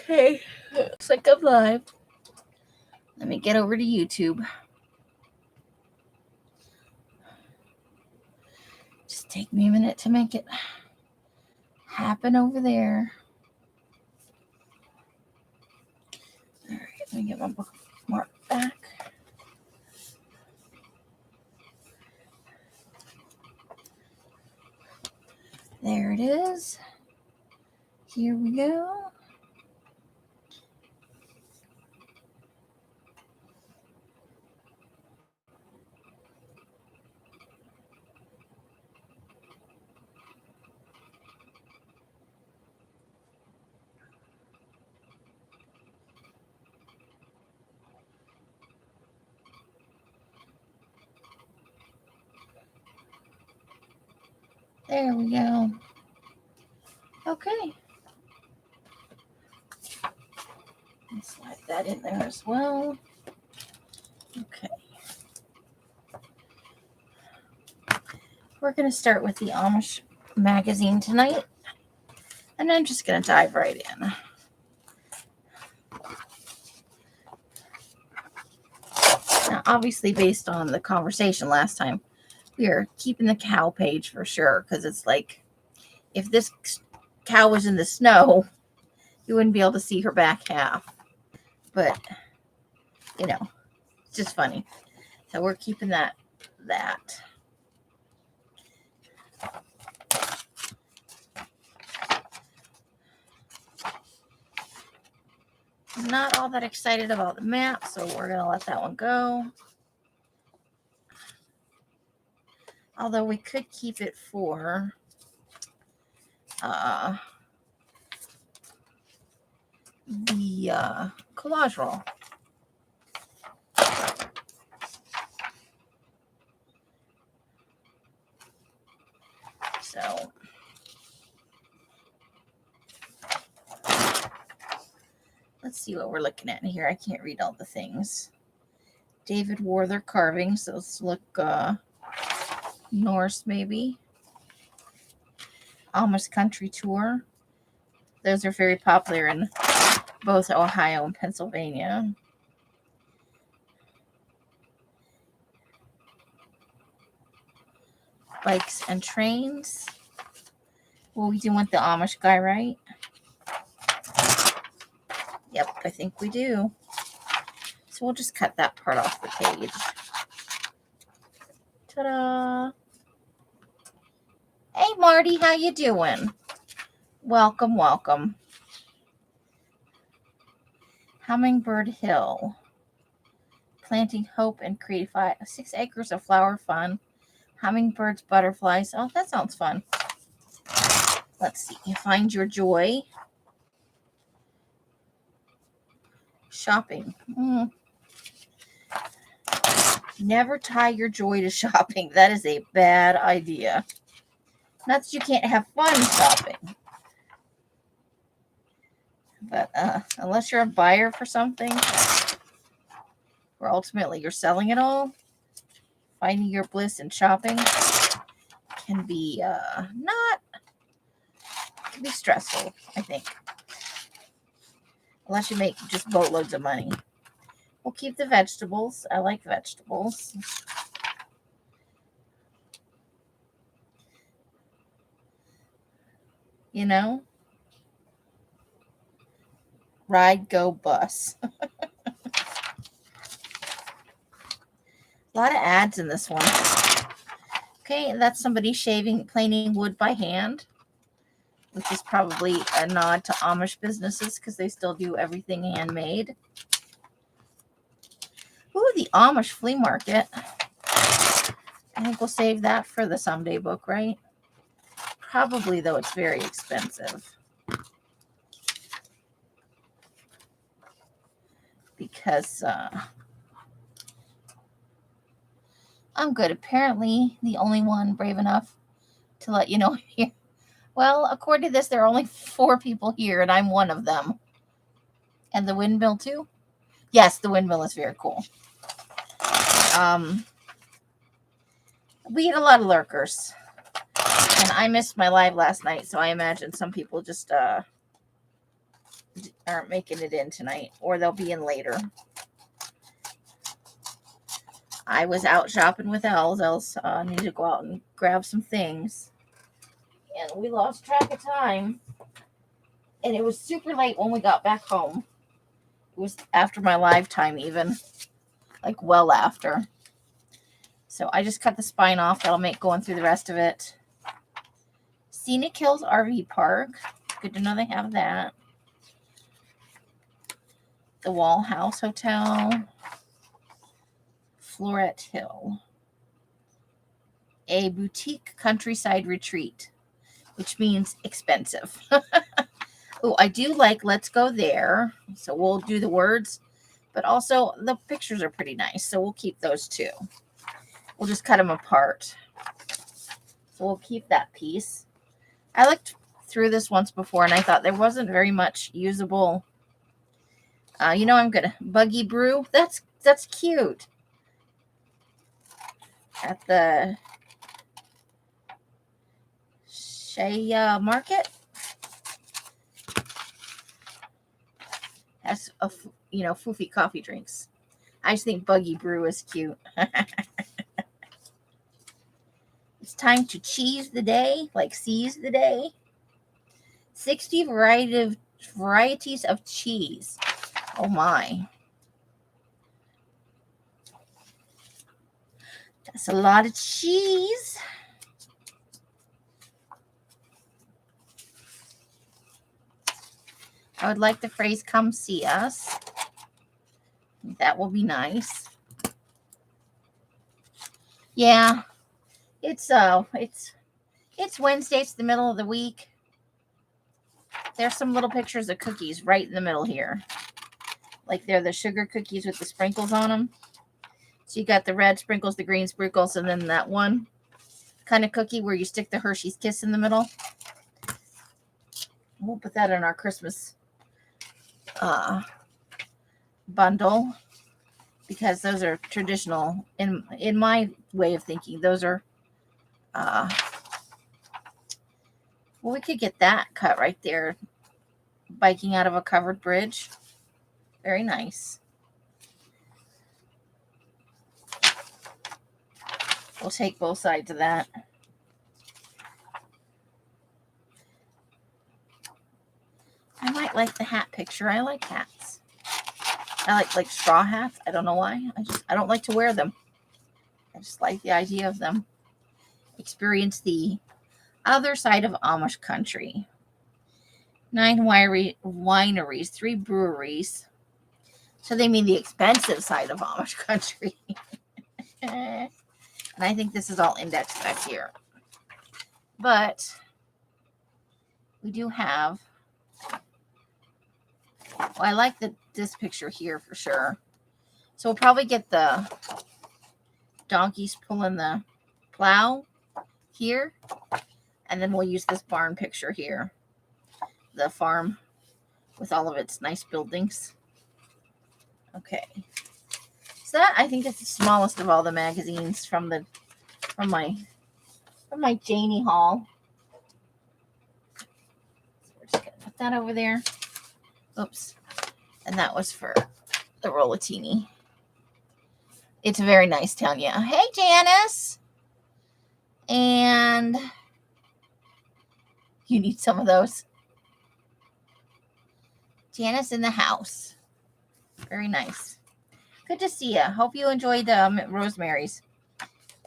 Okay, looks like I'm live. Let me get over to YouTube. Just take me a minute to make it happen over there. All right, let me get my bookmark back. There it is. Here we go. There we go. Okay. Let's slide that in there as well. Okay. We're going to start with the Amish magazine tonight. And I'm just going to dive right in. Now, obviously, based on the conversation last time, we are keeping the cow page for sure, because it's like, if this cow was in the snow, you wouldn't be able to see her back half. But, you know, it's just funny. So we're keeping that. I'm not all that excited about the map, so we're going to let that one go. Although we could keep it for the collage roll. So let's see what we're looking at in here. I can't read all the things. David Warther carvings. So let's look Norse maybe. Amish country tour. Those are very popular in both Ohio and Pennsylvania. Bikes and trains. Well, we do want the Amish guy, right? Yep, I think we do. So we'll just cut that part off the page. Ta-da! Hey, Marty, how you doing? Welcome, welcome. Hummingbird Hill. Planting hope and creating 6 acres of flower fun. Hummingbirds, butterflies. Oh, that sounds fun. Let's see. Find your joy. Shopping. Never tie your joy to shopping. That is a bad idea. Not that you can't have fun shopping. But unless you're a buyer for something, or ultimately you're selling it all, finding your bliss in shopping can be can be stressful, I think. Unless you make just boatloads of money. We'll keep the vegetables. I like vegetables. You know? Ride, go, bus. A lot of ads in this one. Okay, that's somebody planing wood by hand, which is probably a nod to Amish businesses because they still do everything handmade. Ooh, the Amish flea market. I think we'll save that for the someday book, right? Probably, though, it's very expensive. Because I'm good. Apparently, the only one brave enough to let you know here. Well, according to this, there are only 4 people here, and I'm one of them. And the windmill, too? Yes, the windmill is very cool. We had a lot of lurkers. And I missed my live last night, so I imagine some people just aren't making it in tonight, or they'll be in later. I was out shopping with Els. Els needed to go out and grab some things. And we lost track of time. And it was super late when we got back home. It was after my live time even. Like well after. So I just cut the spine off. That'll make going through the rest of it. Scenic Hills RV Park. Good to know they have that. The Wall House Hotel. Floret Hill. A boutique countryside retreat, which means expensive. Oh, I do like Let's Go There. So we'll do the words, but also the pictures are pretty nice. So we'll keep those too. We'll just cut them apart. So we'll keep that piece. I looked through this once before and I thought there wasn't very much usable. I'm gonna Buggy Brew. That's cute. At the Shea Market. Has a foofy coffee drinks. I just think Buggy Brew is cute. It's time to cheese the day, like seize the day. 60 varieties of cheese. Oh my. That's a lot of cheese. I would like the phrase "come see us." That will be nice. Yeah. It's Wednesday, it's the middle of the week. There's some little pictures of cookies right in the middle here. Like they're the sugar cookies with the sprinkles on them. So you got the red sprinkles, the green sprinkles, and then that one kind of cookie where you stick the Hershey's Kiss in the middle. We'll put that in our Christmas bundle because those are traditional in my way of thinking. Those are we could get that cut right there, biking out of a covered bridge. Very nice. We'll take both sides of that. I might like the hat picture. I like hats. I like straw hats. I don't know why. I don't like to wear them. I just like the idea of them. Experience the other side of Amish country. 9 wineries, 3 breweries. So they mean the expensive side of Amish country. And I think this is all indexed back here. But we do have, I like this picture here for sure. So we'll probably get the donkeys pulling the plow here. And then we'll use this barn picture here. The farm with all of its nice buildings. Okay. So that, I think, is the smallest of all the magazines from my Janie haul. So we're just gonna put that over there. Oops. And that was for the Rollatini. It's a very nice town, yeah. Hey, Janice. And you need some of those. Janice in the house. Very nice. Good to see you. Hope you enjoyed Rosemary's.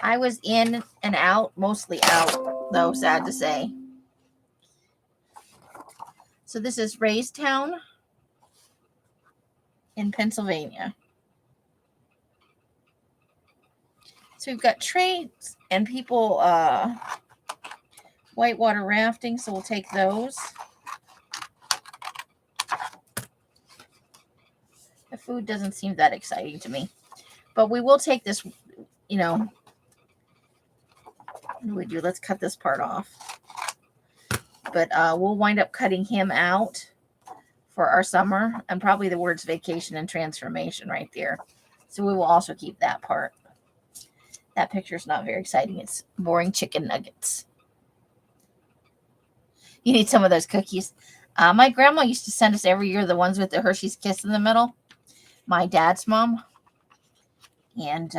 I was in and out, mostly out, though, sad to say. So this is Raystown in Pennsylvania. So we've got trains and people whitewater rafting, so we'll take those. The food doesn't seem that exciting to me. But we will take this, what do we do? Let's cut this part off. But we'll wind up cutting him out for our summer. And probably the words vacation and transformation right there. So we will also keep that part. That picture is not very exciting. It's boring chicken nuggets. You need some of those cookies. My grandma used to send us every year the ones with the Hershey's Kiss in the middle. My dad's mom. And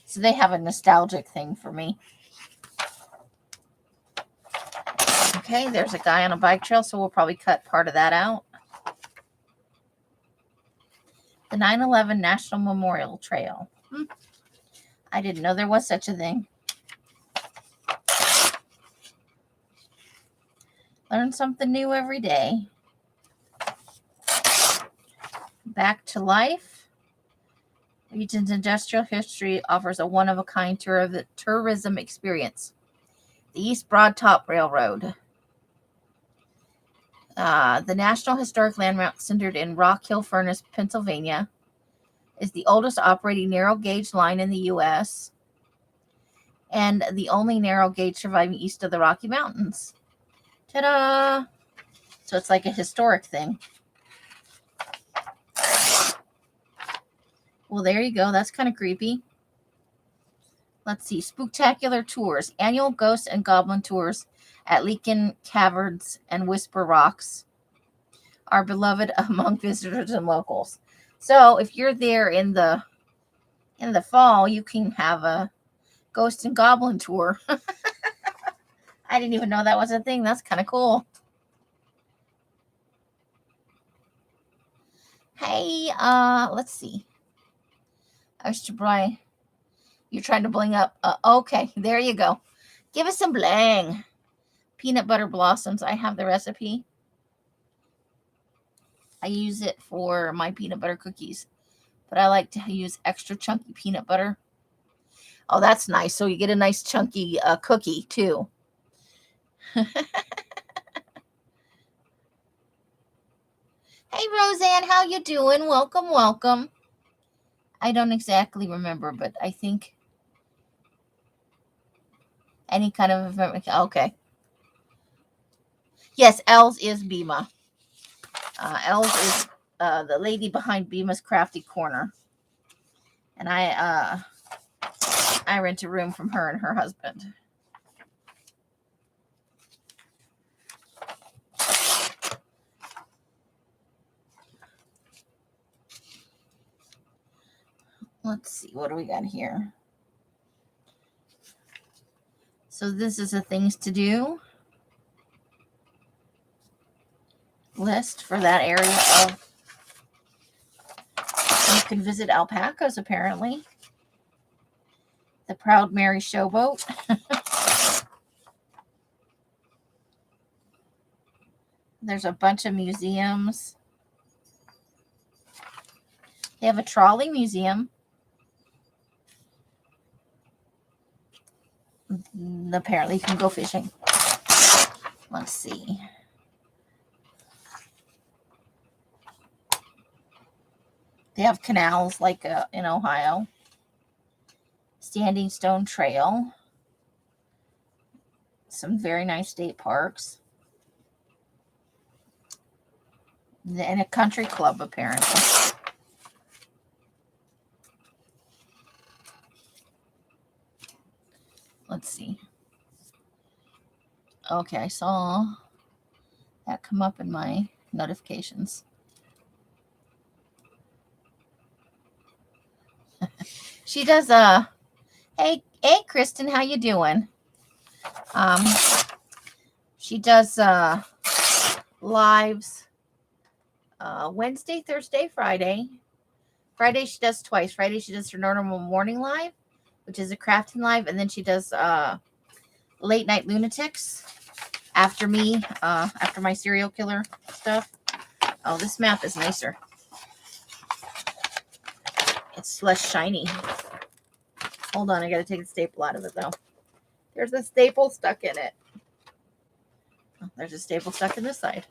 so they have a nostalgic thing for me. Okay, there's a guy on a bike trail, so we'll probably cut part of that out. The 9/11 National Memorial Trail. I didn't know there was such a thing. Learn something new every day. Back to life. Region's industrial history offers a one-of-a-kind tourism experience. The East Broad Top Railroad. The National Historic Landmark, centered in Rock Hill Furnace, Pennsylvania, is the oldest operating narrow gauge line in the U.S. and the only narrow gauge surviving east of the Rocky Mountains. Ta-da! So it's like a historic thing. Well, there you go. That's kind of creepy. Let's see. Spooktacular tours. Annual ghost and goblin tours at Leakin Caverns and Whisper Rocks are beloved among visitors and locals. So if you're there in the fall, you can have a ghost and goblin tour. I didn't even know that was a thing. That's kind of cool. Hey, let's see. You're trying to bling up. Okay, there you go. Give us some bling. Peanut butter blossoms. I have the recipe. I use it for my peanut butter cookies, but I like to use extra chunky peanut butter. Oh, that's nice. So you get a nice chunky cookie too. Hey, Roseanne, how you doing? Welcome, welcome. I don't exactly remember, but I think any kind of event. Okay. Yes, Els is Bima. Els is the lady behind Bima's Crafty Corner. And I rent a room from her and her husband. Let's see, what do we got here? So this is a things to do list for that area of. You can visit alpacas, apparently. The Proud Mary Showboat. There's a bunch of museums. They have a trolley museum. Apparently you can go fishing. Let's see. They have canals like in Ohio. Standing Stone Trail. Some very nice state parks. And a country club, apparently. Let's see. Okay, I saw that come up in my notifications. She does hey Kristen, how you doing? She does lives Wednesday, Thursday, Friday. Friday she does twice. Friday she does her normal morning live, which is a crafting live, and then she does late night lunatics after me, after my serial killer stuff. Oh, this map is nicer. It's less shiny. Hold on, I gotta take the staple out of it though. There's a staple stuck in it. Oh, there's a staple stuck in this side.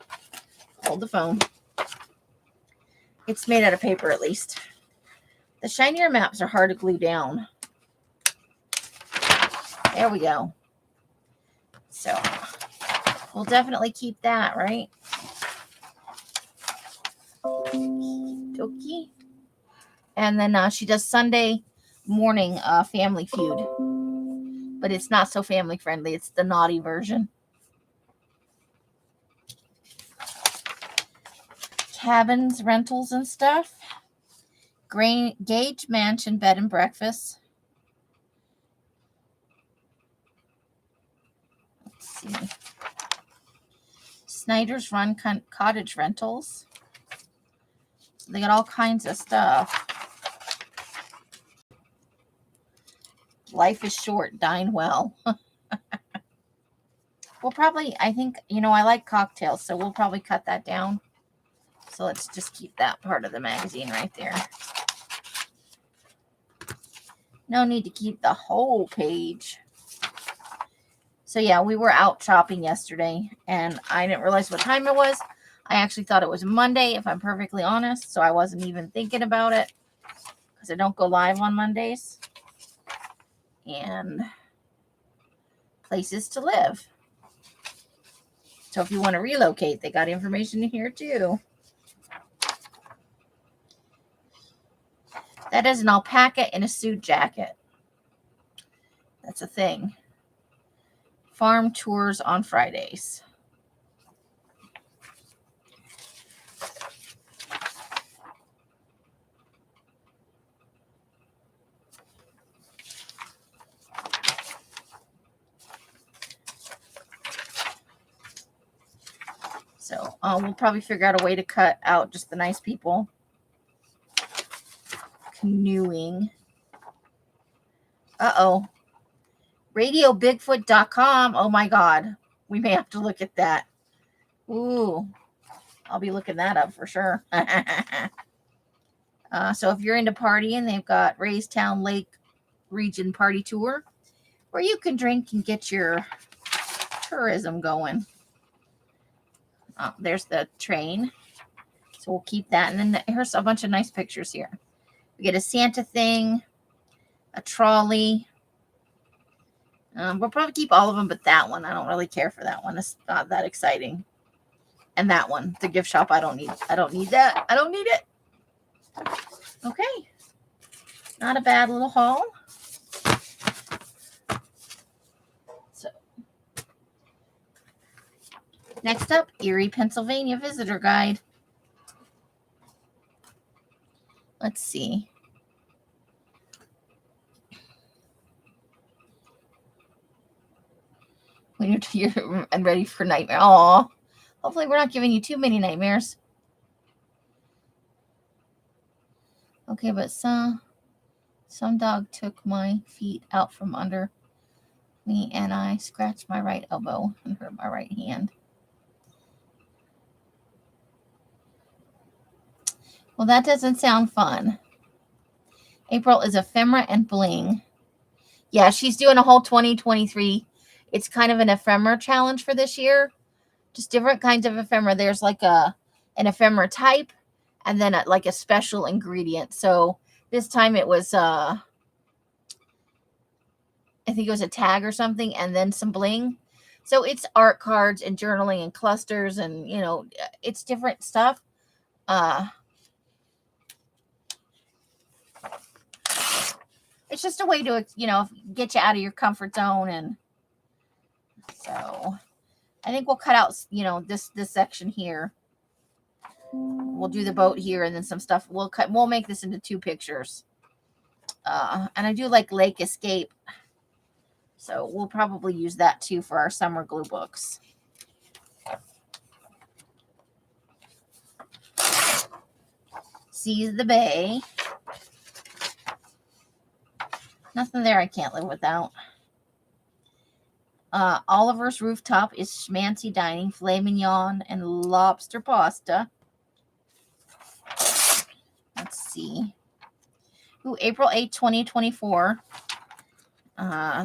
Hold the phone. It's made out of paper at least. The shinier maps are hard to glue down. There we go. So we'll definitely keep that, right? Okie. And then she does Sunday morning Family Feud. But it's not so family friendly. It's the naughty version. cabins, rentals, and stuff. Gage Mansion Bed and Breakfast. Let's see. Snyder's Run Cottage Rentals. So they got all kinds of stuff. Life is short, dine well. We'll probably, I think, I like cocktails, so we'll probably cut that down. So let's just keep that part of the magazine right there. No need to keep the whole page. So yeah, we were out shopping yesterday, and I didn't realize what time it was. I actually thought it was Monday, if I'm perfectly honest, so I wasn't even thinking about it because I don't go live on Mondays. And places to live. So if you want to relocate, they got information in here too. That is an alpaca in a suit jacket. That's a thing. Farm tours on Fridays. So we'll probably figure out a way to cut out just the nice people. Canoeing. Uh-oh. RadioBigfoot.com. Oh my God. We may have to look at that. Ooh. I'll be looking that up for sure. So if you're into partying, they've got Raystown Lake Region Party Tour, where you can drink and get your tourism going. There's the train. So we'll keep that. And then here's a bunch of nice pictures here. We get a Santa thing, a trolley. We'll probably keep all of them, but that one, I don't really care for that one. It's not that exciting. And that one, the gift shop, I don't need that. I don't need it. Okay. Not a bad little haul. So, next up, Erie, Pennsylvania Visitor Guide. Let's see. When you're and ready for nightmare. Aw. Hopefully we're not giving you too many nightmares. Okay, but some dog took my feet out from under me, and I scratched my right elbow and hurt my right hand. Well, that doesn't sound fun. April is ephemera and bling. Yeah, she's doing a whole 2023. It's kind of an ephemera challenge for this year. Just different kinds of ephemera. There's like an ephemera type, and then like a special ingredient. So this time it was, I think it was a tag or something, and then some bling. So it's art cards and journaling and clusters, and it's different stuff. It's just a way to, get you out of your comfort zone. And so I think we'll cut out, this section here. We'll do the boat here, and then some stuff. We'll make this into 2 pictures. And I do like Lake Escape. So we'll probably use that too for our summer glue books. Sees the Bay. Nothing there I can't live without. Oliver's Rooftop is schmancy dining, filet mignon, and lobster pasta. Let's see. Ooh, April 8, 2024.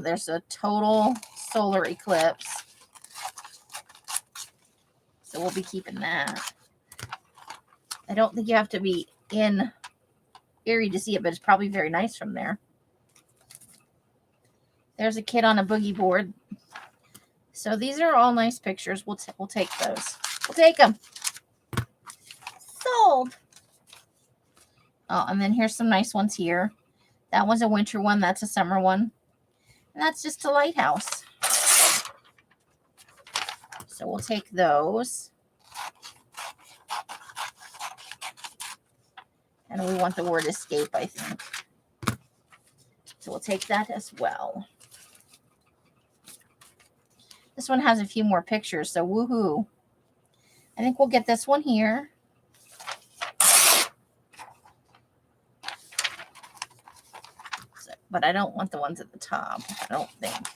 There's a total solar eclipse. So we'll be keeping that. I don't think you have to be in Erie to see it, but it's probably very nice from there. There's a kid on a boogie board. So these are all nice pictures. We'll take those. We'll take them. Sold. Oh, and then here's some nice ones here. That one's a winter one. That's a summer one. And that's just a lighthouse. So we'll take those. And we want the word escape, I think. So we'll take that as well. This one has a few more pictures, so woohoo. I think we'll get this one here. So, but I don't want the ones at the top, I don't think.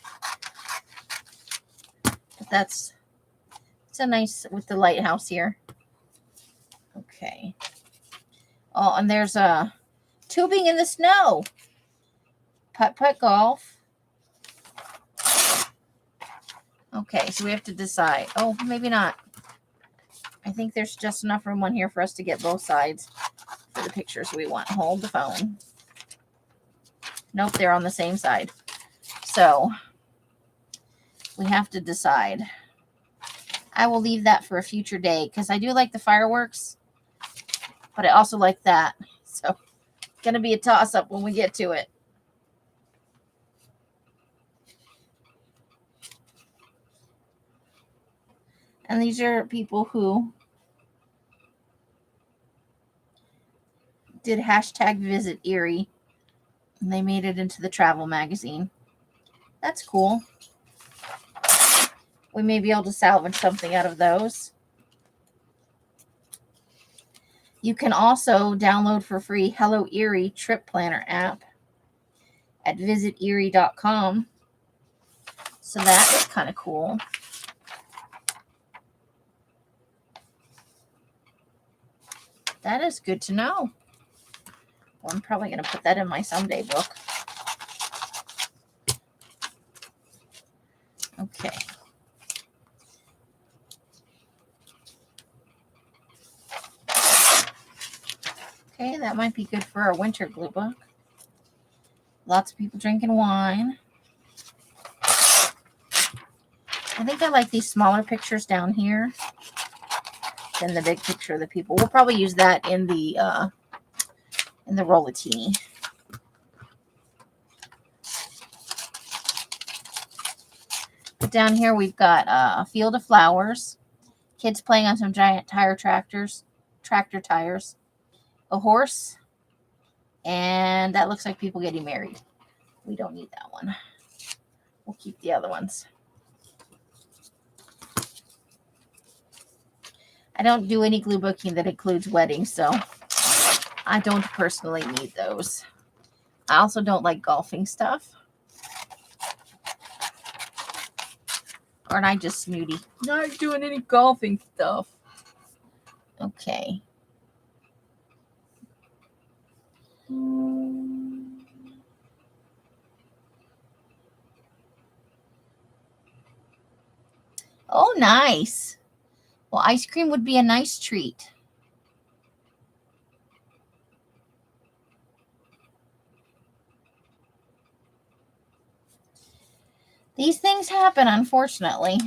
But it's a nice, with the lighthouse here. Okay. Oh, and there's a tubing in the snow. Putt-putt golf. Okay, so we have to decide. Oh, maybe not. I think there's just enough room on here for us to get both sides for the pictures we want. Hold the phone. Nope, they're on the same side. So we have to decide. I will leave that for a future day because I do like the fireworks, but I also like that. So it's going to be a toss-up when we get to it. And these are people who did hashtag visit Erie. And they made it into the travel magazine. That's cool. We may be able to salvage something out of those. You can also download for free Hello Erie Trip Planner app at visiterie.com. So that is kind of cool. That is good to know. Well, I'm probably going to put that in my someday book. Okay. Okay, that might be good for our winter glue book. Lots of people drinking wine. I think I like these smaller pictures down here than the big picture of the people. We'll probably use that in the rollatini. But down here we've got a field of flowers, kids playing on some giant tractor tires, a horse, and that looks like people getting married. We don't need that one. We'll keep the other ones. I don't do any glue booking that includes weddings, so I don't personally need those. I also don't like golfing stuff. Aren't I just snooty? Not doing any golfing stuff. Okay. Oh, nice. Well, ice cream would be a nice treat. These things happen, unfortunately.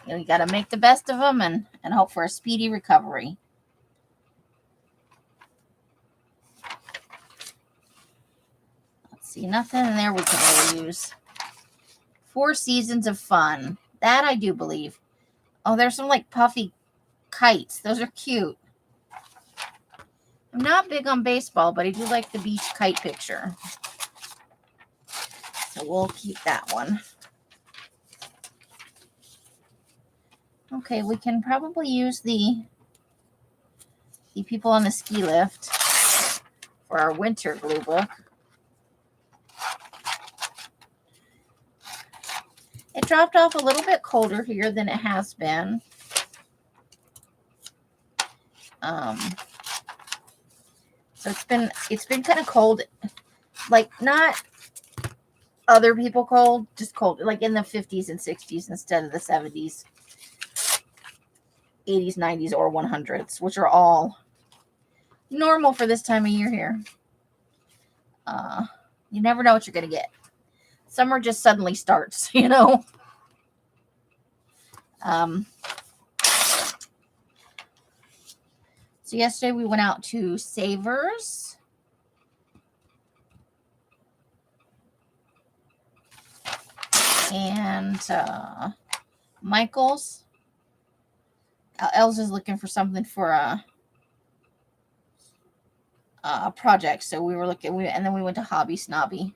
You got to make the best of them and hope for a speedy recovery. Let's see, nothing in there we can really use. 4 Seasons of Fun. That I do believe. Oh, there's some like puffy kites. Those are cute. I'm not big on baseball, but I do like the beach kite picture. So we'll keep that one. Okay, we can probably use the people on the ski lift for our winter glue book. It dropped off a little bit colder here than it has been. So it's been kind of cold, like not other people cold, just cold, like in the 50s and 60s instead of the 70s, 80s, 90s, or 100s, which are all normal for this time of year here. You never know what you're going to get. Summer just suddenly starts, you know. So yesterday we went out to Savers. And Michael's. Elsa's looking for something for projects. So we were looking, and then we went to Hobby Snobby.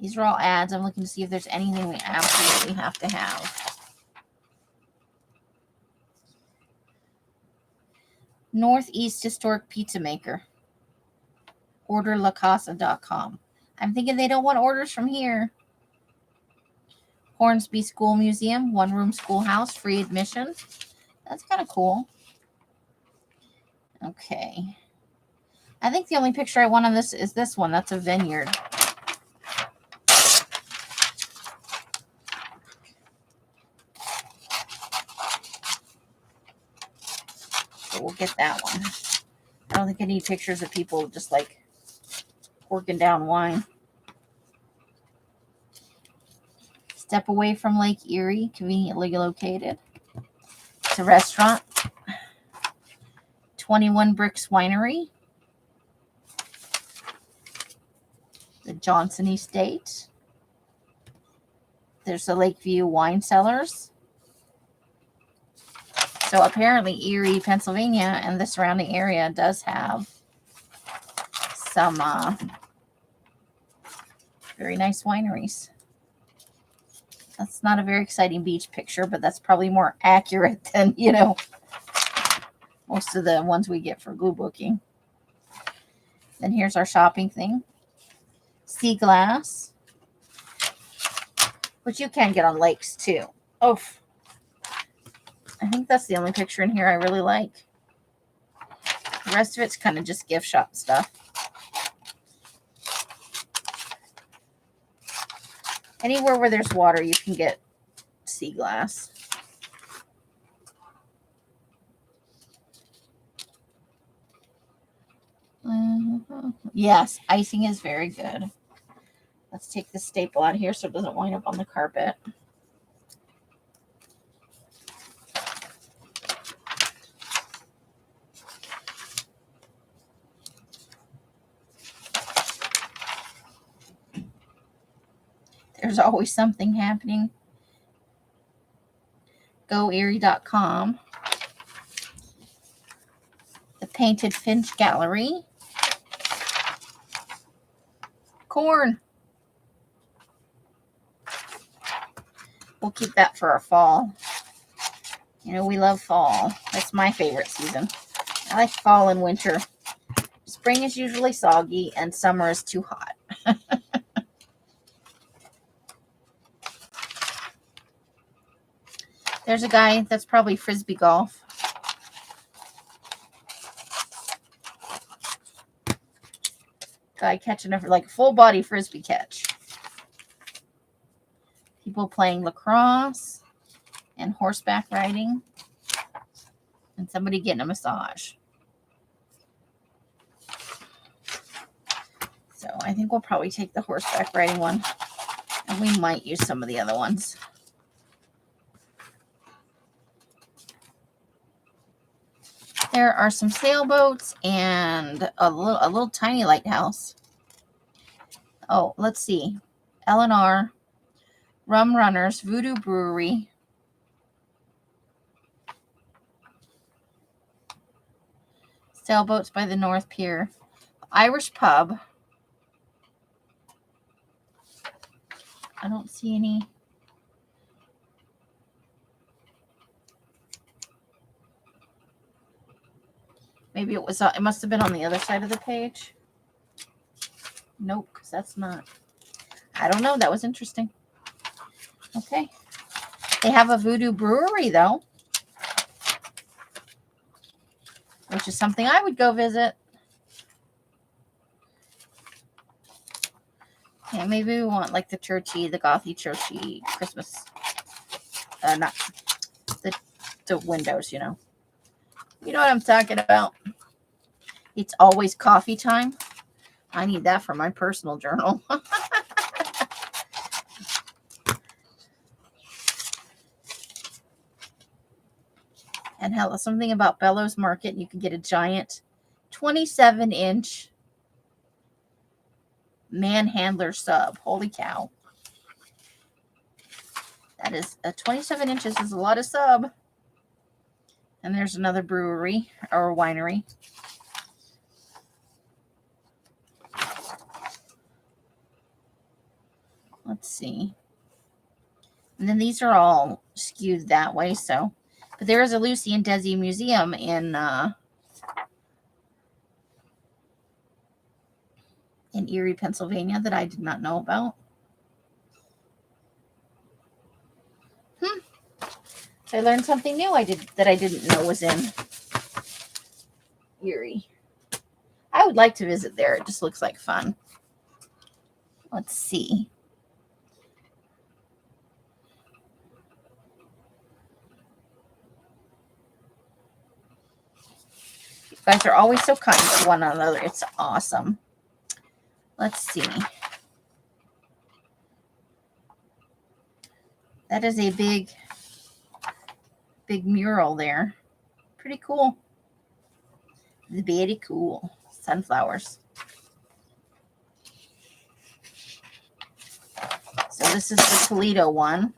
These are all ads. I'm looking to see if there's anything we absolutely have to have. Northeast Historic Pizza Maker. Orderlacasa.com. I'm thinking they don't want orders from here. Hornsby School Museum, one-room schoolhouse, free admission. That's kind of cool. Okay. I think the only picture I want on this is this one. That's a vineyard. So we'll get that one. I don't think I need pictures of people just like working down wine. Step away from Lake Erie, conveniently located. It's a restaurant. 21 Bricks Winery. The Johnson Estate. There's the Lakeview Wine Cellars. So apparently Erie, Pennsylvania, and the surrounding area does have some very nice wineries. That's not a very exciting beach picture, but that's probably more accurate than, most of the ones we get for Glue Booking. Then here's our shopping thing. Sea glass, which you can get on lakes too. Oh, I think that's the only picture in here I really like. The rest of it's kind of just gift shop stuff. Anywhere where there's water, you can get sea glass. Yes, icing is very good. Let's take the staple out of here so it doesn't wind up on the carpet. There's always something happening. GoErie.com. The Painted Finch Gallery. Corn. We'll keep that for our fall. We love fall. That's my favorite season. I like fall and winter. Spring is usually soggy and summer is too hot. There's a guy that's probably frisbee golf. Guy catching a full body frisbee catch. People playing lacrosse and horseback riding. And somebody getting a massage. So I think we'll probably take the horseback riding one. And we might use some of the other ones. There are some sailboats and a little tiny lighthouse. Oh, let's see. L&R, Rum Runners, Voodoo Brewery, sailboats by the North Pier, Irish Pub. I don't see any. Maybe it was. It must have been on the other side of the page. Nope, because that's not. I don't know. That was interesting. Okay. They have a Voodoo Brewery, though, which is something I would go visit. Yeah, maybe we want like the churchy, the gothy churchy Christmas. Not the windows, You know what I'm talking about. It's always coffee time. I need that for my personal journal. And hell, something about Bellows Market. You can get a giant 27-inch manhandler sub. Holy cow. That is 27 inches is a lot of sub. And there's another brewery or winery. Let's see. And then these are all skewed that way. So, but there is a Lucy and Desi museum in Erie, Pennsylvania that I did not know about. So I learned something new that I didn't know was in Erie. I would like to visit there. It just looks like fun. Let's see. You guys are always so kind to one another. It's awesome. Let's see. That is a big mural there. Pretty cool. Very cool. Sunflowers. So this is the Toledo one.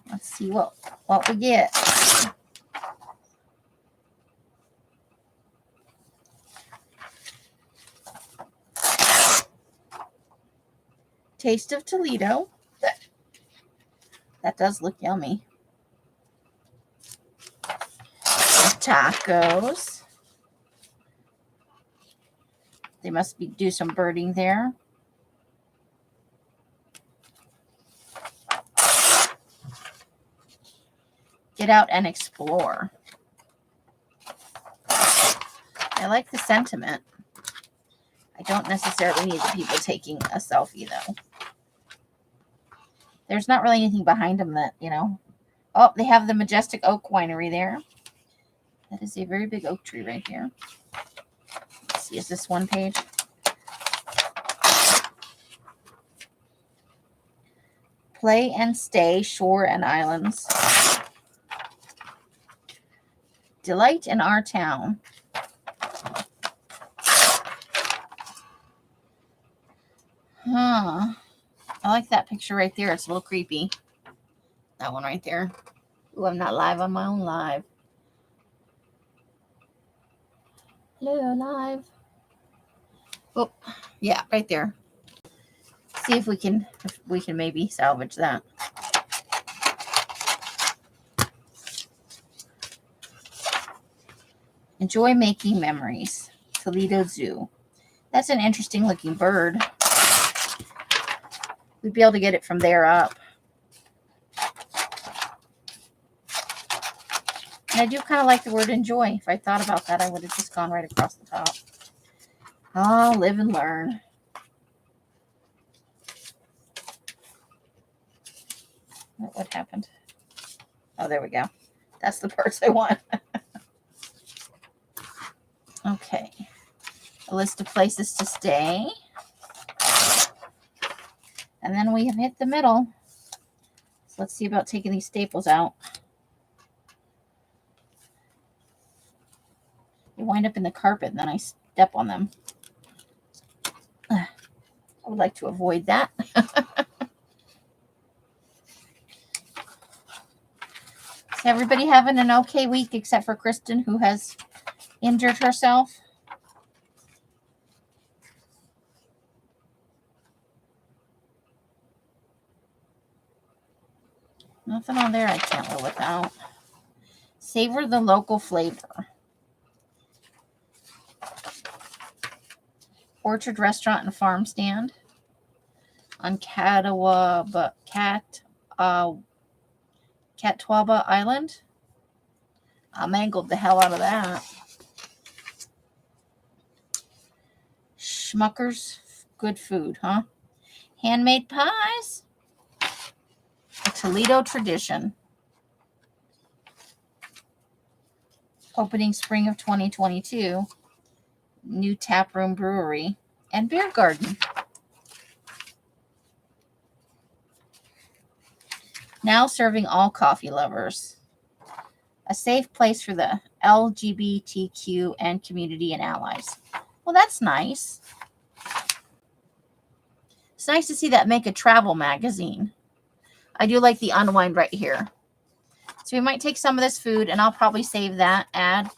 Let's see what we get. Taste of Toledo. That does look yummy. Tacos. They must do some birding there. Get out and explore. I like the sentiment. I don't necessarily need the people taking a selfie, though. There's not really anything behind them that, you know. Oh, they have the Majestic Oak Winery there. That is a very big oak tree right here. Let's see, is this one page? Play and Stay, Shore and Islands. Delight in Our Town. I like that picture right there. It's a little creepy. That one right there. Ooh, I'm not live on my own live. Hello, live. Oh, yeah, right there. See if we can maybe salvage that. Enjoy making memories. Toledo Zoo. That's an interesting looking bird. We'd be able to get it from there up. And I do kind of like the word enjoy. If I thought about that, I would have just gone right across the top. Oh, live and learn. What happened? Oh, there we go. That's the parts I want. Okay. A list of places to stay. And then we have hit the middle. So let's see about taking these staples out. They wind up in the carpet and then I step on them. I would like to avoid that. Is everybody having an okay week except for Kristen, who has injured herself? Nothing on there I can't live without. Savor the local flavor. Orchard Restaurant and Farm Stand on Catawba Island. I mangled the hell out of that. Schmucker's Good Food, huh? Handmade pies. A Toledo tradition. Opening spring of 2022. New taproom brewery and beer garden. Now serving all coffee lovers. A safe place for the LGBTQ and community and allies. Well, that's nice. It's nice to see that make a travel magazine. I do like the unwind right here. So we might take some of this food and I'll probably save that ad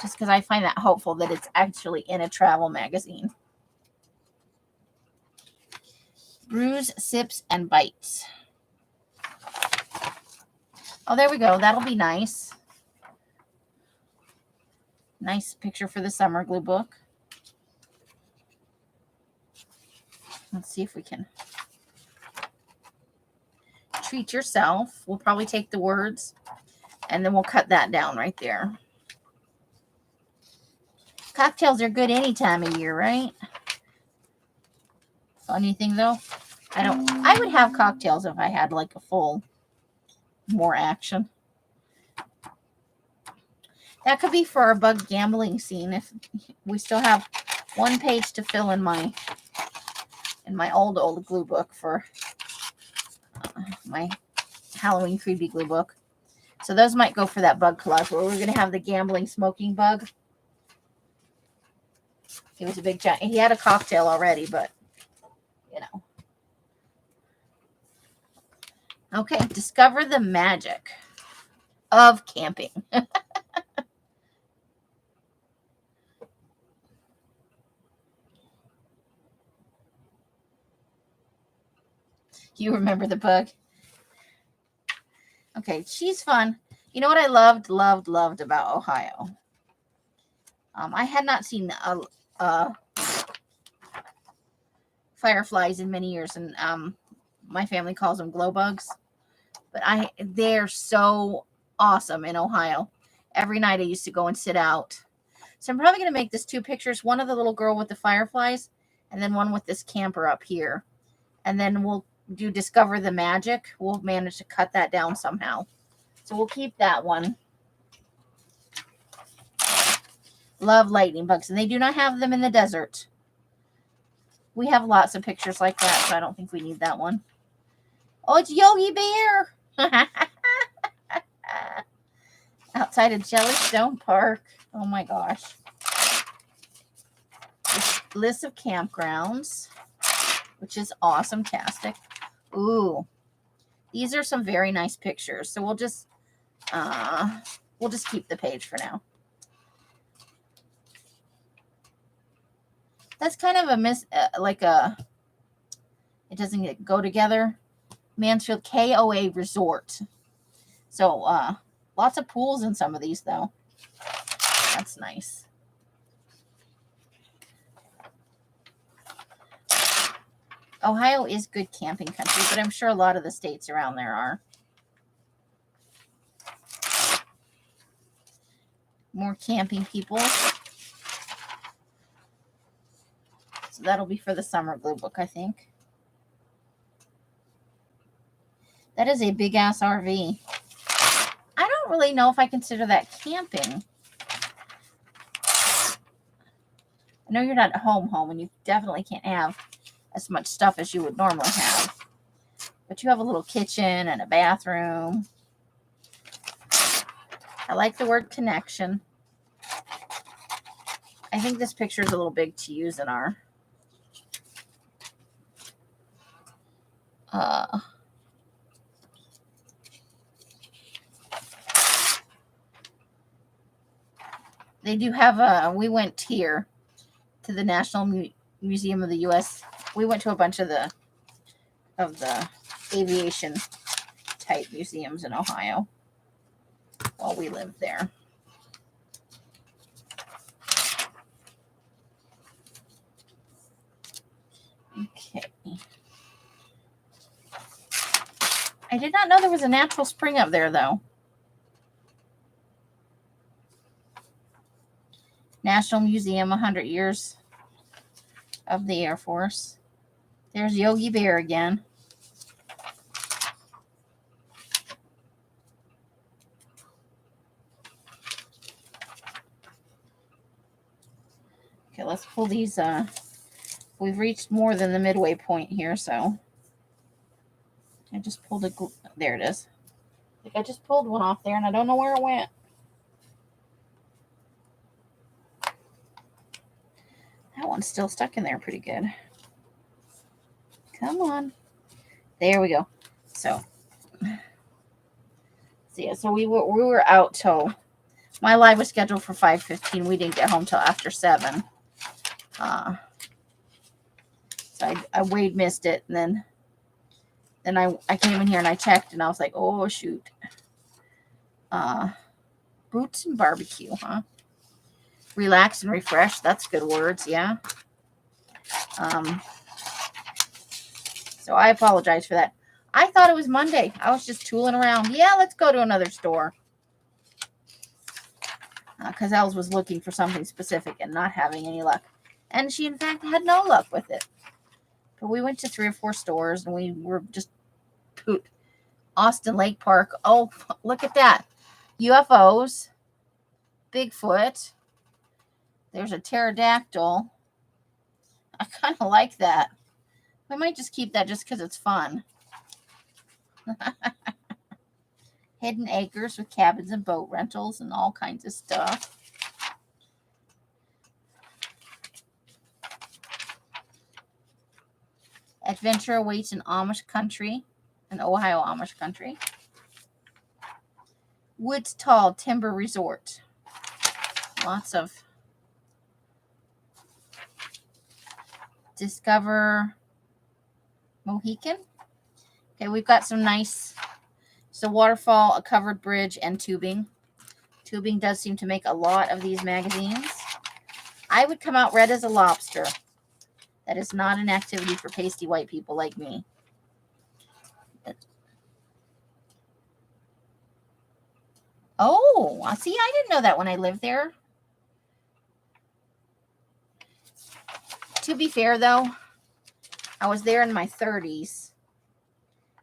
just because I find that hopeful that it's actually in a travel magazine. Brews, sips, and bites. Oh, there we go. That'll be nice. Nice picture for the summer glue book. Let's see if we can. Treat yourself. We'll probably take the words and then we'll cut that down right there. Cocktails are good any time of year, right? Funny thing though, I would have cocktails if I had like a full, more action. That could be for our bug gambling scene. If we still have one page to fill in my old glue book for my Halloween creepy glue book. So those might go for that bug collage where we're going to have the gambling smoking bug. He was a big giant. He had a cocktail already, but you know. Okay, discover the magic of camping. You remember the bug? Okay, she's fun. You know what I loved about Ohio? I had not seen fireflies in many years, and my family calls them glow bugs. But they're so awesome in Ohio. Every night I used to go and sit out. So I'm probably going to make this 2 pictures. One of the little girl with the fireflies, and then one with this camper up here. And then we'll do Discover the Magic. We'll manage to cut that down somehow. So we'll keep that one. Love lightning bugs. And they do not have them in the desert. We have lots of pictures like that, so I don't think we need that one. Oh, it's Yogi Bear. Outside of Jellystone Park. Oh my gosh. This list of campgrounds, which is awesome-tastic. Ooh, these are some very nice pictures. So we'll just keep the page for now. That's kind of a it doesn't go together. Mansfield KOA Resort. So lots of pools in some of these though. That's nice. Ohio is good camping country, but I'm sure a lot of the states around there are. More camping people. So that'll be for the summer glue book, I think. That is a big-ass RV. I don't really know if I consider that camping. I know you're not home, and you definitely can't have as much stuff as you would normally have. But you have a little kitchen and a bathroom. I like the word connection. I think this picture is a little big to use in our they do have we went here to the National Museum of the U.S. We went to a bunch of the aviation type museums in Ohio while we lived there. Okay. I did not know there was a natural spring up there, though. National Museum, 100 years of the Air Force. There's Yogi Bear again. Okay, let's pull these. We've reached more than the midway point here, so I just pulled a. There it is. I think I just pulled one off there, and I don't know where it went. That one's still stuck in there pretty good. Come on. There we go. So yeah, so we were out till my live was scheduled for 5:15. We didn't get home till after 7. So I Wade missed it, and then I came in here and I checked, and I was like, oh shoot. Boots and barbecue, huh? Relax and refresh. That's good words, yeah. So I apologize for that. I thought it was Monday. I was just tooling around. Yeah, let's go to another store. Because Els was looking for something specific and not having any luck. And she, in fact, had no luck with it. But we went to 3 or 4 stores, and we were just poot. Austin Lake Park. Oh, look at that. UFOs. Bigfoot. There's a pterodactyl. I kind of like that. We might just keep that just because it's fun. Hidden acres with cabins and boat rentals and all kinds of stuff. Adventure awaits in Amish country, in Ohio Amish country. Woods Tall Timber Resort. Lots of Discover Mohican. Okay, we've got some nice, it's a waterfall, a covered bridge, and tubing. Tubing does seem to make a lot of these magazines. I would come out red as a lobster. That is not an activity for pasty white people like me. Oh, see, I didn't know that when I lived there. To be fair, though, I was there in my 30s.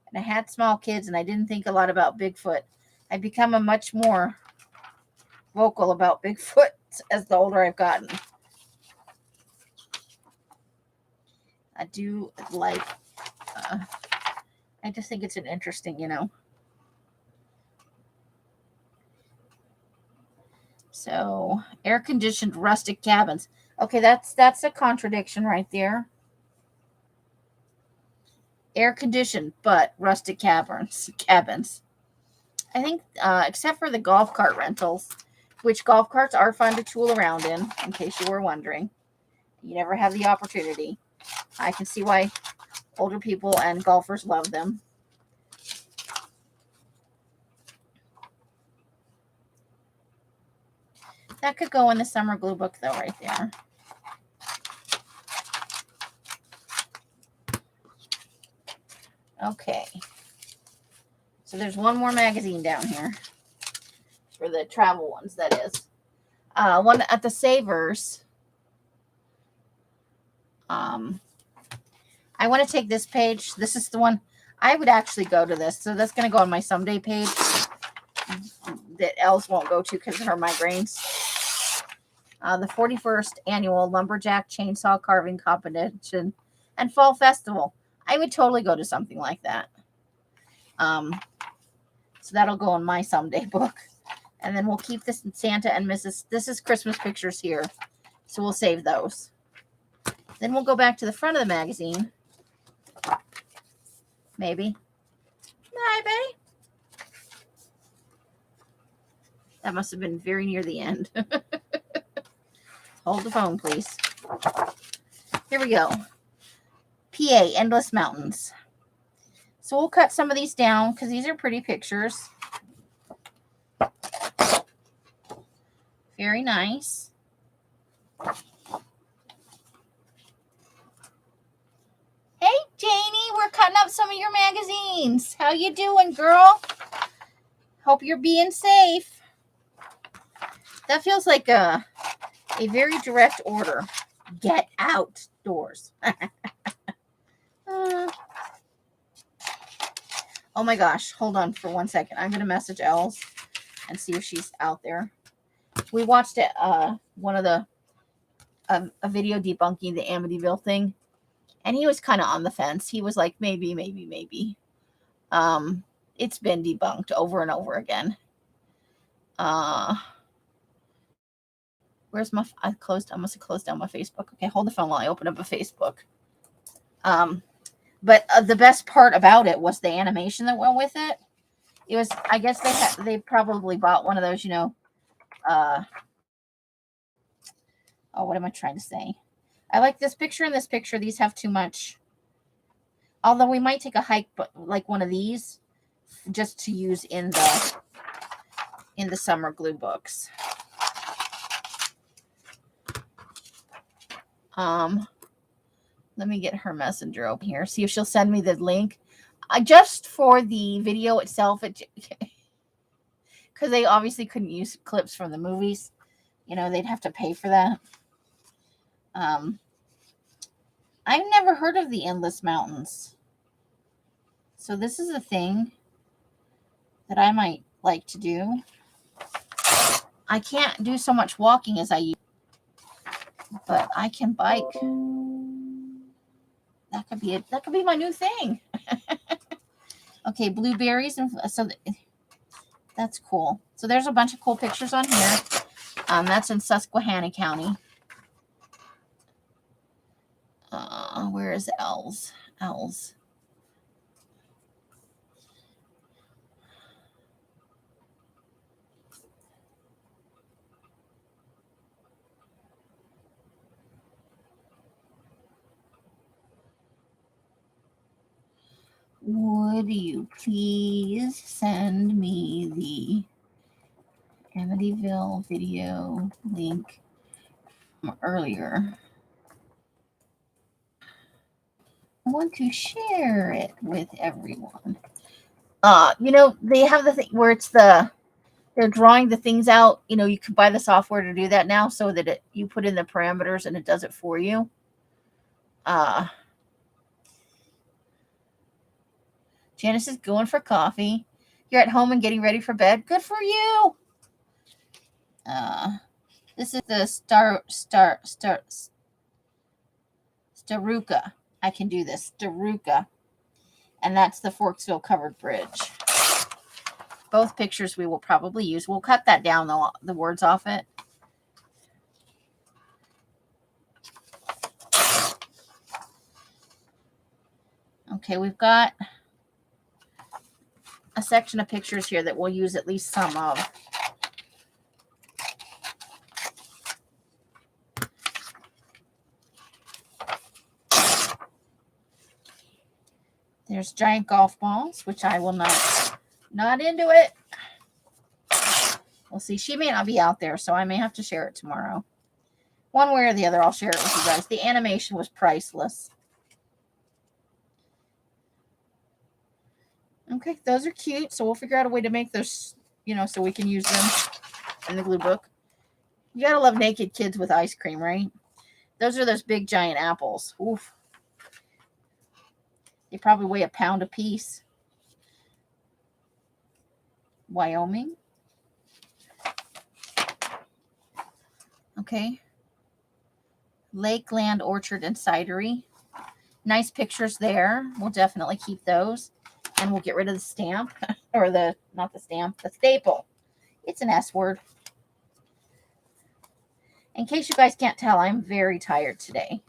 And I had small kids, and I didn't think a lot about Bigfoot. I've become a much more vocal about Bigfoot as the older I've gotten. I do like, I just think it's an interesting, So, air-conditioned rustic cabins. Okay, that's a contradiction right there. Air-conditioned, but rustic cabins. I think, except for the golf cart rentals, which golf carts are fun to tool around in case you were wondering. You never have the opportunity. I can see why older people and golfers love them. That could go in the summer glue book, though, right there. Okay. So there's one more magazine down here. For the travel ones, that is. One at the Savers. I want to take this page. This is the one. I would actually go to this. So that's going to go on my someday page. That Els won't go to because of her migraines. The 41st Annual Lumberjack Chainsaw Carving Competition and Fall Festival. I would totally go to something like that. So that'll go in my someday book. And then we'll keep this in Santa and Mrs. This is Christmas pictures here. So we'll save those. Then we'll go back to the front of the magazine. Maybe. Maybe. That must have been very near the end. Hold the phone, please. Here we go. PA, Endless Mountains. So we'll cut some of these down because these are pretty pictures. Very nice. Hey, Janie, we're cutting up some of your magazines. How you doing, girl? Hope you're being safe. That feels like a very direct order. Get outdoors. Oh my gosh. Hold on for 1 second. I'm going to message Els and see if she's out there. We watched one of the a video debunking the Amityville thing, and he was kind of on the fence. He was like, maybe. It's been debunked over and over again. Where's my? I must have closed down my Facebook. Okay, hold the phone while I open up a Facebook. But the best part about it was the animation that went with it. It was, I guess they probably bought one of those, what am I trying to say? I like this picture and this picture. These have too much. Although we might take a hike, but like one of these, just to use in the summer glue books. Let me get her messenger open here. See if she'll send me the link. Just for the video itself, because they obviously couldn't use clips from the movies. You know, they'd have to pay for that. I've never heard of the Endless Mountains. So this is a thing that I might like to do. I can't do so much walking as I used, but I can bike. That could be my new thing. Okay, blueberries, and so that's cool. So there's a bunch of cool pictures on here. That's in Susquehanna County. Where is L's? Would you please send me the Amityville video link from earlier? I want to share it with everyone. You know, they have the thing where they're drawing the things out. You know, you can buy the software to do that now, so that you put in the parameters and it does it for you. Janice is going for coffee. You're at home and getting ready for bed. Good for you. This is the Staruka. I can do this. Staruka. And that's the Forksville Covered Bridge. Both pictures we will probably use. We'll cut that down, the words off it. Okay, we've got a section of pictures here that we'll use at least some of. There's giant golf balls, which I will not into it. We'll see. She may not be out there, so I may have to share it tomorrow. One way or the other, I'll share it with you guys. The animation was priceless. Okay, those are cute. So we'll figure out a way to make those, you know, so we can use them in the glue book. You gotta love naked kids with ice cream, right? Those are those big giant apples. Oof. They probably weigh a pound a piece. Wyoming. Okay. Lakeland Orchard and Cidery. Nice pictures there. We'll definitely keep those. And we'll get rid of the stamp. Or not the stamp, the staple. It's an S word. In case you guys can't tell, I'm very tired today.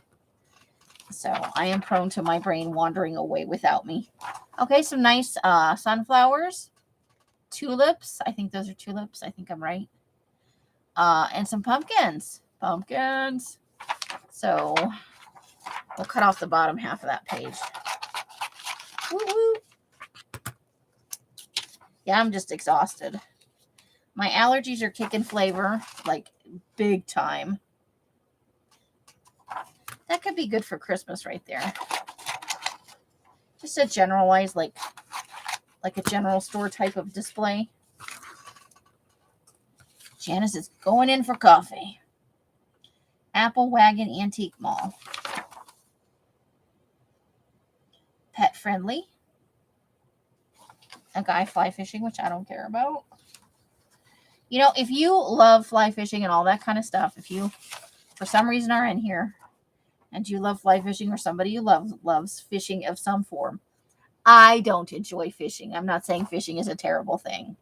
So I am prone to my brain wandering away without me. Okay, some nice sunflowers. Tulips. I think those are tulips. I think I'm right. And some pumpkins. Pumpkins. So we'll cut off the bottom half of that page. Woo-hoo. Yeah, I'm just exhausted. My allergies are kicking flavor, like big time. That could be good for Christmas right there. Just a generalized, like a general store type of display. Janice is going in for coffee. Apple Wagon Antique Mall. Pet friendly. A guy fly fishing, which I don't care about. You know, if you love fly fishing and all that kind of stuff, if you, for some reason, are in here and you love fly fishing, or somebody you loves fishing of some form, I don't enjoy fishing. I'm not saying fishing is a terrible thing.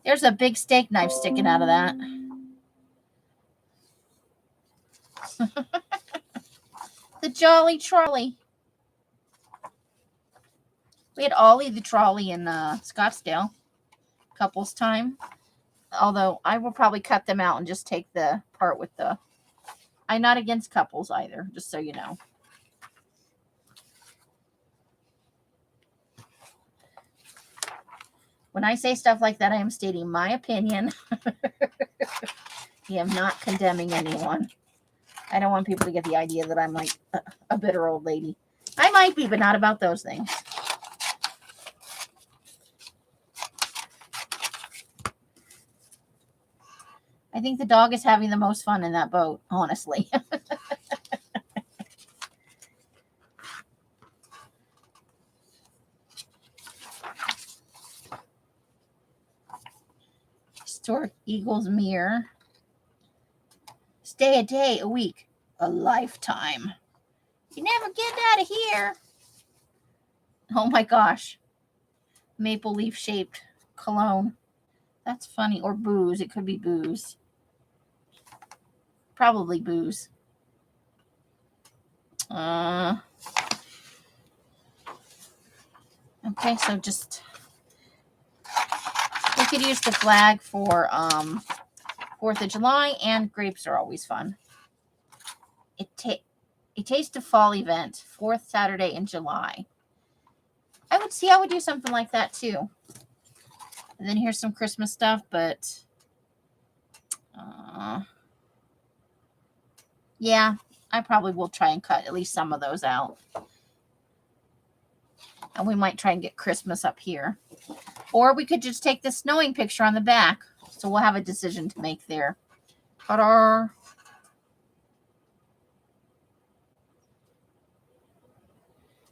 There's a big steak knife sticking out of that. The Jolly Trolley. We had Ollie the Trolley in Scottsdale. Couples time. Although I will probably cut them out and just take the part with the... I'm not against couples either, just so you know. When I say stuff like that, I am stating my opinion. I am not condemning anyone. I don't want people to get the idea that I'm like a bitter old lady. I might be, but not about those things. I think the dog is having the most fun in that boat, honestly. Historic Eagles mirror. Stay a day, a week, a lifetime. You never get out of here. Oh my gosh. Maple leaf shaped cologne. That's funny. Or booze. It could be booze. Probably booze. Okay, so just we could use the flag for 4th of July, and grapes are always fun. A taste of fall event, 4th Saturday in July. I would do something like that too. And then here's some Christmas stuff, but yeah, I probably will try and cut at least some of those out. And we might try and get Christmas up here. Or we could just take the snowing picture on the back. So we'll have a decision to make there. Ta-da!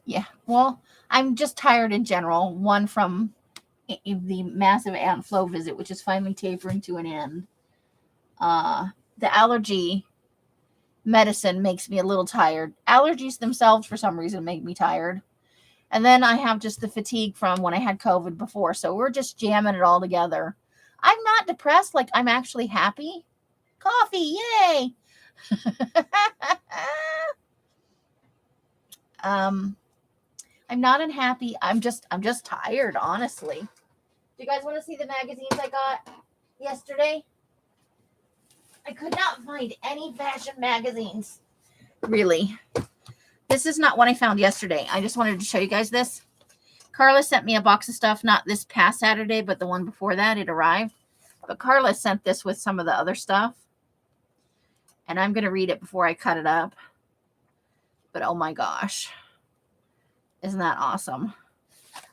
Yeah, well, I'm just tired in general. One from the massive ant flow visit, which is finally tapering to an end. The allergy medicine makes me a little tired. Allergies themselves, for some reason, make me tired. And then I have just the fatigue from when I had COVID before. So we're just jamming it all together. I'm not depressed. Like, I'm actually happy. Coffee, yay! I'm not unhappy. I'm just tired, honestly. Do you guys want to see the magazines I got yesterday? I could not find any fashion magazines. Really. This is not what I found yesterday. I just wanted to show you guys this. Carla sent me a box of stuff, not this past Saturday, but the one before that. It arrived. But Carla sent this with some of the other stuff. And I'm going to read it before I cut it up. But oh my gosh. Isn't that awesome?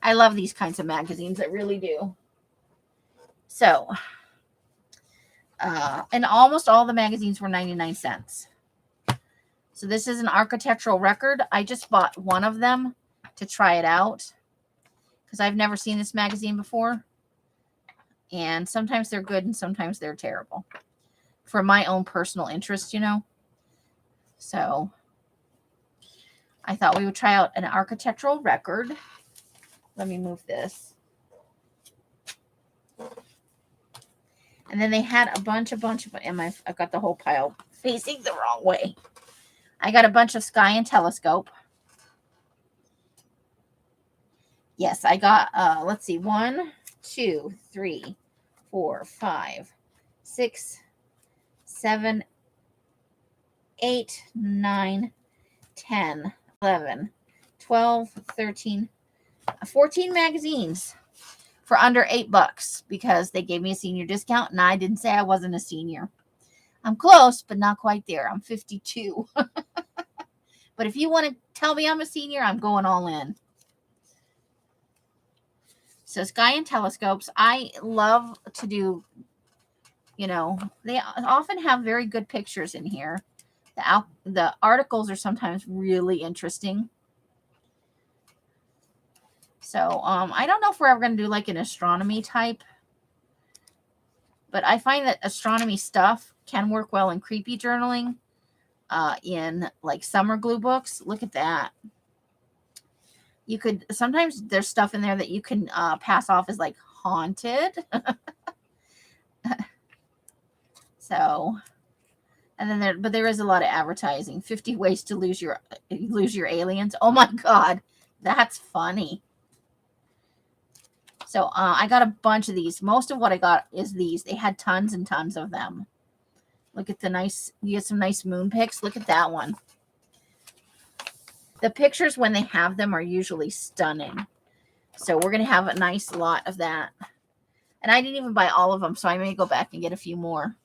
I love these kinds of magazines. I really do. So, and almost all the magazines were 99 cents. So this is an architectural record. I just bought one of them to try it out because I've never seen this magazine before. And sometimes they're good and sometimes they're terrible for my own personal interest, you know. So I thought we would try out an architectural record. Let me move this. And then they had a bunch of, I've got the whole pile facing the wrong way. I got a bunch of Sky and Telescope. Yes, I got, let's see, 1, 2, 3, 4, 5, 6, 7, 8, 9, 10, 11, 12, 13, 14 magazines for under $8 because they gave me a senior discount and I didn't say I wasn't a senior. I'm close, but not quite there. I'm 52. But if you want to tell me I'm a senior, I'm going all in. So Sky and Telescopes, I love to do, you know, they often have very good pictures in here. The articles are sometimes really interesting. So I don't know if we're ever going to do like an astronomy type. But I find that astronomy stuff can work well in creepy journaling, in like summer glue books. Look at that. You could, sometimes there's stuff in there that you can pass off as like haunted. So, and then there is a lot of advertising. 50 ways to lose your aliens. Oh my God, that's funny. So I got a bunch of these. Most of what I got is these. They had tons and tons of them. Look at the nice, you get some nice moon pics. Look at that one. The pictures when they have them are usually stunning. So we're going to have a nice lot of that. And I didn't even buy all of them, so I may go back and get a few more.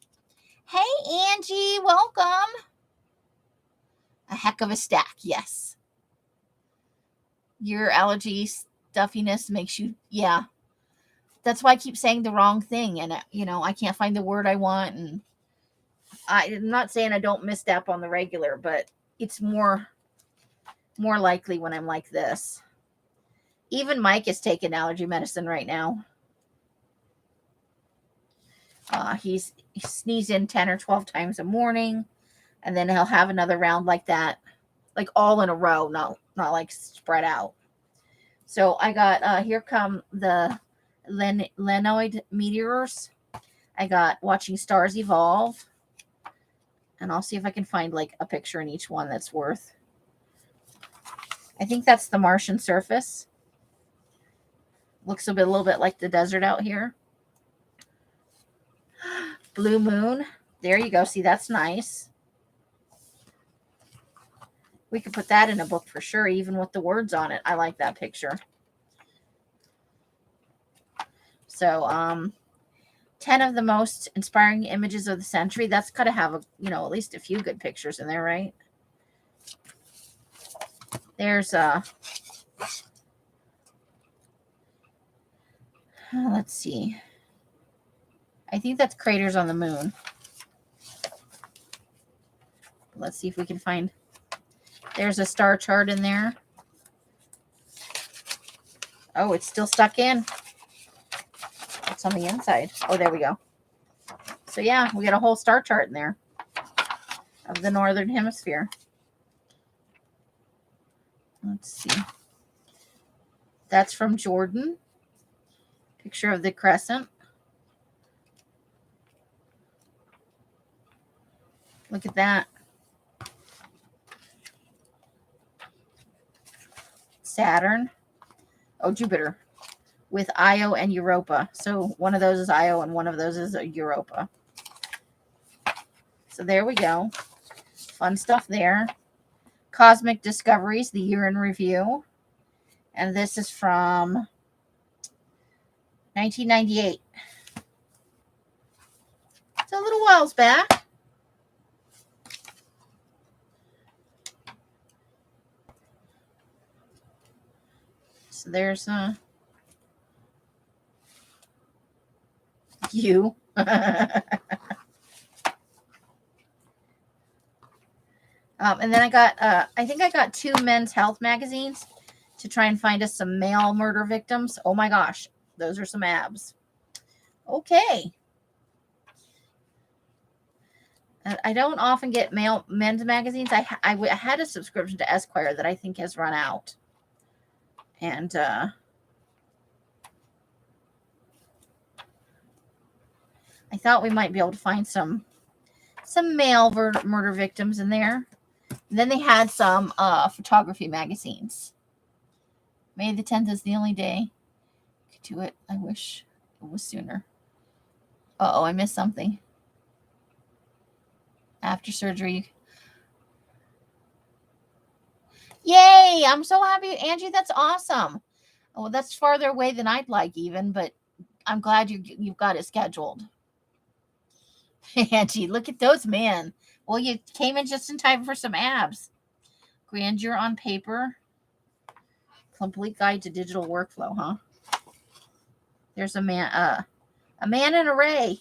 Hey, Angie, welcome. A heck of a stack, yes. Your allergy stuffiness makes you, yeah. That's why I keep saying the wrong thing. And, you know, I can't find the word I want. And I'm not saying I don't misstep on the regular, but it's more likely when I'm like this. Even Mike is taking allergy medicine right now. He sneezes in 10 or 12 times a morning, and then he'll have another round like that, like all in a row, not like spread out. So I got, here come the Lenoid meteors. I got Watching Stars Evolve, and I'll see if I can find like a picture in each one that's worth. I think that's the Martian surface. Looks a little bit like the desert out here. Blue moon. There you go. See, that's nice. We could put that in a book for sure, even with the words on it. I like that picture. So, 10 of the most inspiring images of the century. That's got to have, at least a few good pictures in there, right? There's let's see. I think that's craters on the moon. Let's see if we can find. There's a star chart in there. Oh, it's still stuck in. It's on the inside. Oh, there we go. So yeah, we got a whole star chart in there of the northern hemisphere. Let's see. That's from Jordan. Picture of the crescent. Look at that. Saturn. Oh, Jupiter. With Io and Europa. So one of those is Io and one of those is Europa. So there we go. Fun stuff there. Cosmic Discoveries, the year in review. And this is from 1998. It's a little whiles back. So there's you. And then I got, I think I got 2 men's health magazines to try and find us some male murder victims. Oh my gosh, those are some abs. Okay. I don't often get men's magazines. I had a subscription to Esquire that I think has run out. And I thought we might be able to find some male murder victims in there. And then they had some photography magazines. May the 10th is the only day I could do it. I wish it was sooner. Uh-oh, I missed something. After surgery. Yay! I'm so happy. Angie, that's awesome. Oh, that's farther away than I'd like even, but I'm glad you've got it scheduled. Angie, look at those, man. Well, you came in just in time for some abs. Grandeur on paper. Complete guide to digital workflow, huh? There's a man in array.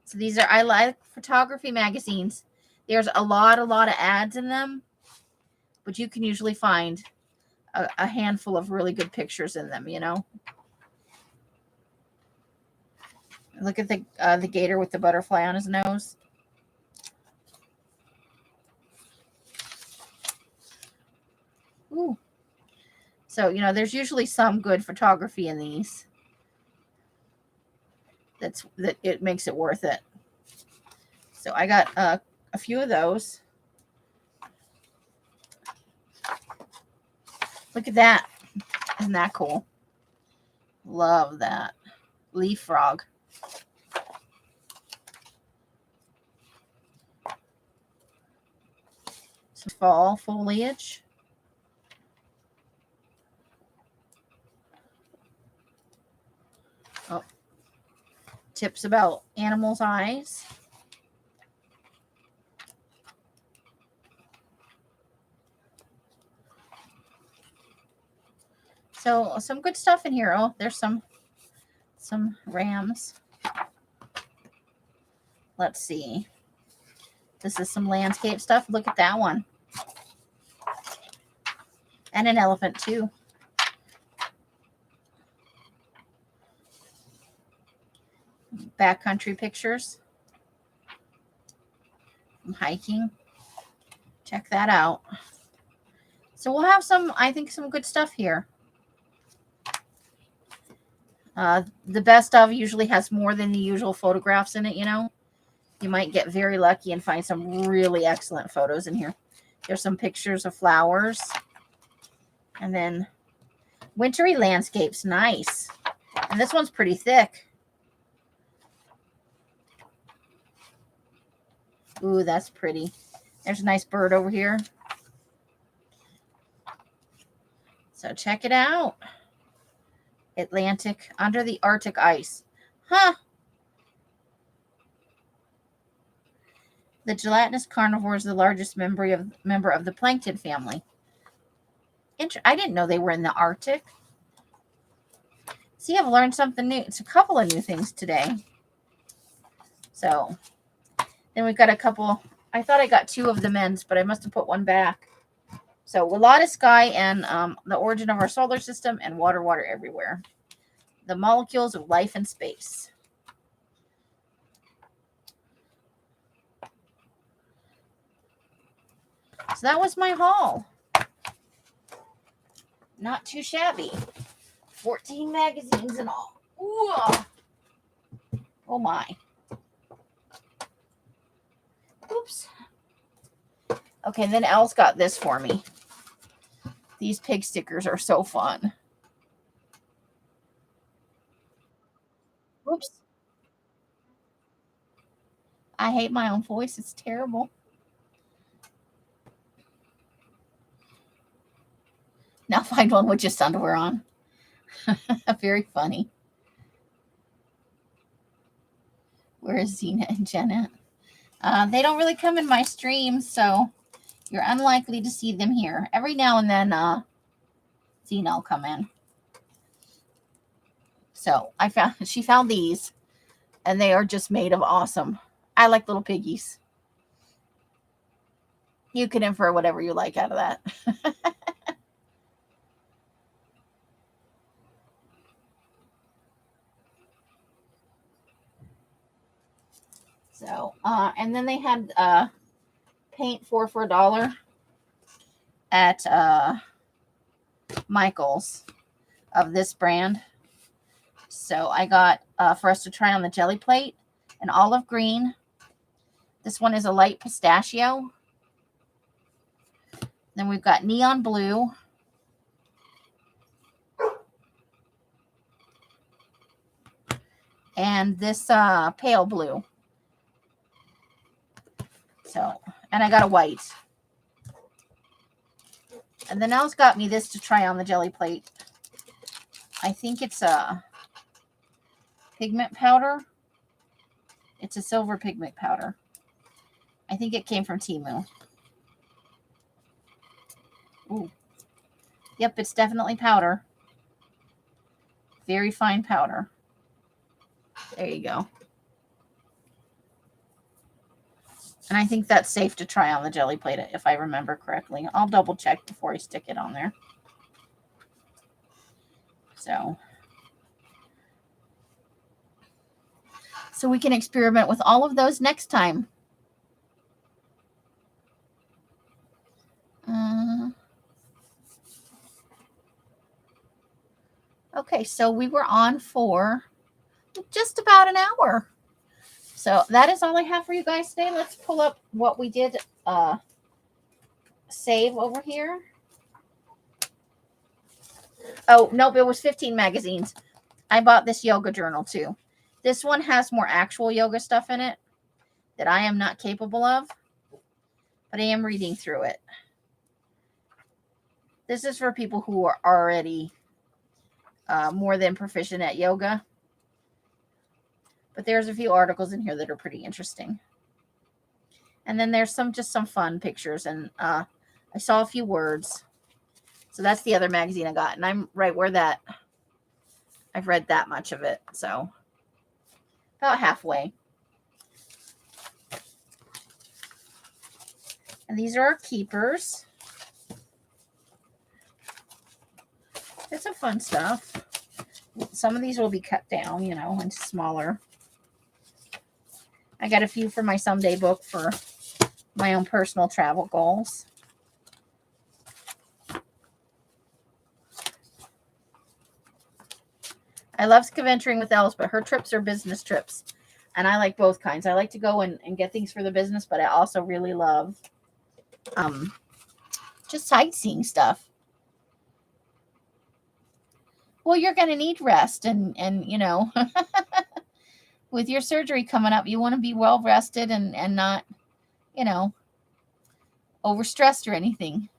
So these are, I like photography magazines. There's a lot of ads in them, but you can usually find a handful of really good pictures in them, Look at the gator with the butterfly on his nose. Ooh. So, there's usually some good photography in these. That it makes it worth it. So I got a few of those. Look at that. Isn't that cool? Love that. Leaf frog. fall foliage. Oh. Tips about animals' eyes. So some good stuff in here. Oh, there's some rams. Let's see. This is some landscape stuff. Look at that one. And an elephant too. Backcountry pictures. I'm hiking. Check that out. So we'll have some, I think, some good stuff here. The best of usually has more than the usual photographs in it, you know. You might get very lucky and find some really excellent photos in here. There's some pictures of flowers. And then wintry landscapes. Nice. And this one's pretty thick. Ooh, that's pretty. There's a nice bird over here. So check it out. Atlantic, under the Arctic ice. Huh. The gelatinous carnivore is the largest member of the plankton family. I didn't know they were in the Arctic. See, I've learned something new. It's a couple of new things today. So then we've got a couple. I thought I got 2 of the men's, but I must have put one back. So a lot of sky and the origin of our solar system and water everywhere. The molecules of life in space. So that was my haul. Not too shabby. 14 magazines and all. Ooh. Oh my. Oops. Okay, then Elle's got this for me. These pig stickers are so fun. Oops. I hate my own voice. It's terrible. Now find one with just underwear on. Very funny. Where is Zena and Jenna? They don't really come in my streams, so you're unlikely to see them here. Every now and then, Zena will come in. So she found these, and they are just made of awesome. I like little piggies. You can infer whatever you like out of that. So, and then they had paint for $1 at Michael's of this brand. So I got for us to try on the jelly plate an olive green. This one is a light pistachio. Then we've got neon blue. And this pale blue. So, and I got a white. And then Elle's got me this to try on the jelly plate. I think it's a pigment powder. It's a silver pigment powder. I think it came from Temu. Ooh. Yep, it's definitely powder. Very fine powder. There you go. And I think that's safe to try on the jelly plate, if I remember correctly. I'll double check before I stick it on there. So we can experiment with all of those next time. Okay, so we were on for just about an hour. So that is all I have for you guys today. Let's pull up what we did save over here. Oh, nope, it was 15 magazines. I bought this yoga journal too. This one has more actual yoga stuff in it that I am not capable of. but I am reading through it. This is for people who are already more than proficient at yoga. But there's a few articles in here that are pretty interesting. And then there's just some fun pictures. And I saw a few words. So that's the other magazine I got. And I'm right where I've read that much of it. So about halfway. And these are our keepers. There's some fun stuff. Some of these will be cut down, into smaller. I got a few for my someday book for my own personal travel goals. I love scaventuring with Alice, but her trips are business trips. And I like both kinds. I like to go and get things for the business, but I also really love just sightseeing stuff. Well, you're going to need rest. And with your surgery coming up, you want to be well rested and not, overstressed or anything.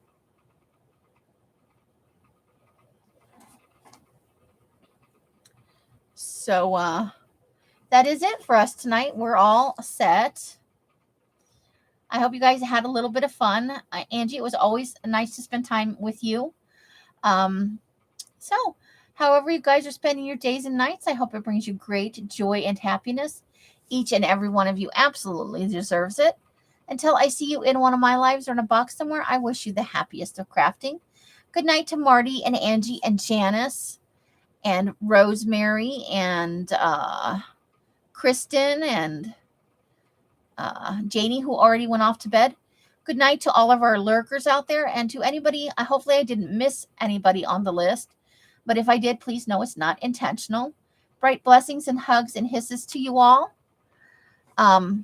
So that is it for us tonight. We're all set. I hope you guys had a little bit of fun. Angie, it was always nice to spend time with you. So however you guys are spending your days and nights, I hope it brings you great joy and happiness. Each and every one of you absolutely deserves it. Until I see you in one of my lives or in a box somewhere, I wish you the happiest of crafting. Good night to Marty and Angie and Janice and Rosemary and Kristen and Janie, who already went off to bed. Good night to all of our lurkers out there, and to anybody. Hopefully I didn't miss anybody on the list, but if I did, please know it's not intentional. Bright blessings and hugs and hisses to you all. Bye.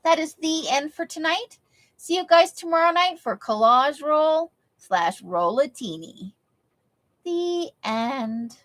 That is the end for tonight. See you guys tomorrow night for Collage Roll /Rollatini. The end.